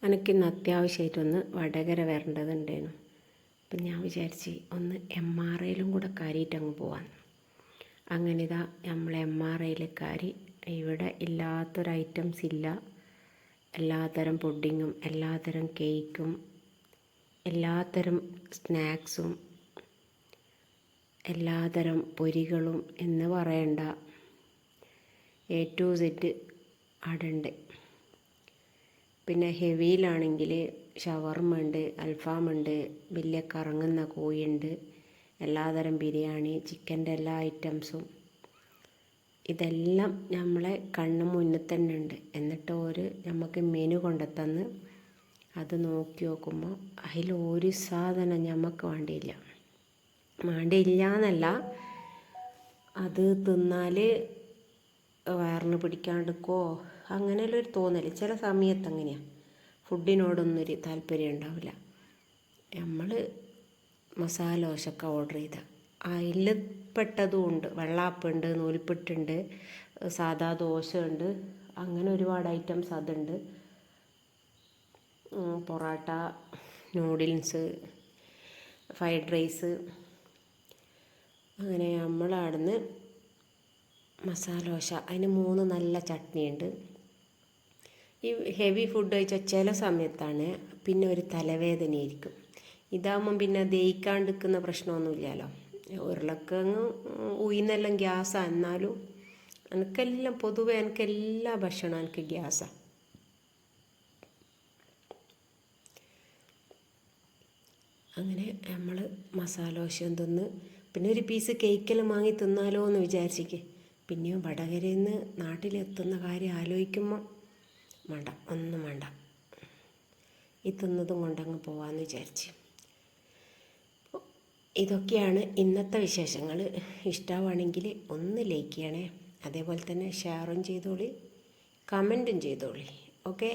എനിക്കിന്ന് അത്യാവശ്യമായിട്ടൊന്ന് വടകര വരേണ്ടതുണ്ടായിരുന്നു. അപ്പം ഞാൻ വിചാരിച്ച് ഒന്ന് MRIയിലും കൂടെ കയറിയിട്ട് അങ്ങ് പോവാൻ. അങ്ങനെ ഇതാ നമ്മൾ MRIയിൽ കയറി. ഇവിടെ ഇല്ലാത്തൊരു ഐറ്റംസ് ഇല്ല. എല്ലാത്തരം പുഡിങ്ങും എല്ലാത്തരം കേക്കും എല്ലാത്തരം സ്നാക്സും എല്ലാത്തരം പൊരികളും എന്ന് പറയണ്ട, A to Z അവിടെ ഉണ്ട്. പിന്നെ ഹെവിയിലാണെങ്കിൽ ഷവർമ ഉണ്ട്, അൽഫാമുണ്ട്, വലിയ കറങ്ങുന്ന കോഴിയുണ്ട്, എല്ലാതരം ബിരിയാണി, ചിക്കൻ്റെ എല്ലാ ഐറ്റംസും ഇതെല്ലാം നമ്മളെ കണ്ണ് മുന്നിൽ തന്നെ ഉണ്ട്. എന്നിട്ട് നമുക്ക് മെനു കൊണ്ടുത്തന്ന് അത് നോക്കി നോക്കുമ്പോൾ അതിൽ ഒരു സാധനം നമുക്ക് വേണ്ടിയില്ല എന്നല്ല, അത് തിന്നാൽ വയറിന് പിടിക്കാണ്ടിരിക്കോ അങ്ങനെയുള്ളൊരു തോന്നൽ ചില സമയത്ത് അങ്ങനെയാണ്. ഫുഡിനോടൊന്നൊരു താല്പര്യം ഉണ്ടാവില്ല. നമ്മൾ മസാല ദോശയൊക്കെ ഓർഡർ ചെയ്ത അതിൽ പെട്ടതും ഉണ്ട്. വെള്ളാപ്പുണ്ട്, നൂൽപുട്ടുണ്ട്, സാദാ ദോശ ഉണ്ട്, അങ്ങനെ ഒരുപാട് ഐറ്റംസ് അതുണ്ട്. പൊറോട്ട, നൂഡിൽസ്, ഫ്രൈഡ് റൈസ്, അങ്ങനെ നമ്മളവിടുന്ന് മസാല ദോശ, അതിന് 3 നല്ല ചട്നിയുണ്ട്. ഈ ഹെവി ഫുഡ് കഴിച്ചാൽ ചില സമയത്താണ് പിന്നെ ഒരു തലവേദനയായിരിക്കും. ഇതാകുമ്പം പിന്നെ ദഹിക്കാണ്ടിരിക്കുന്ന പ്രശ്നമൊന്നുമില്ലല്ലോ. ഉരുളക്കിഴങ്ങ് ഉഴുന്നെല്ലാം ഗ്യാസാണ്, എന്നാലും പൊതുവെ എനിക്കെല്ലാ ഭക്ഷണം എനിക്ക് ഗ്യാസാണ്. അങ്ങനെ നമ്മൾ മസാല ദോശയും തിന്ന് പിന്നെ ഒരു പീസ് കേക്കെല്ലാം വാങ്ങി തിന്നാലോ എന്ന് വിചാരിച്ചിക്ക്. പിന്നെയും വടകരയിൽ നിന്ന് നാട്ടിലെത്തുന്ന കാര്യം ആലോചിക്കുമ്പോൾ ഒന്നും വേണ്ട, ഈ തിന്നതും കൊണ്ടങ്ങ് പോവാമെന്ന് വിചാരിച്ച്. ഇതൊക്കെയാണ് ഇന്നത്തെ വിശേഷങ്ങൾ. ഇഷ്ടമാണെങ്കിൽ ഒന്ന് ലൈക്ക് ചെയ്യണേ, അതേപോലെ തന്നെ ഷെയറും ചെയ്തോളി, കമൻറ്റും ചെയ്തോളി. ഓക്കെ.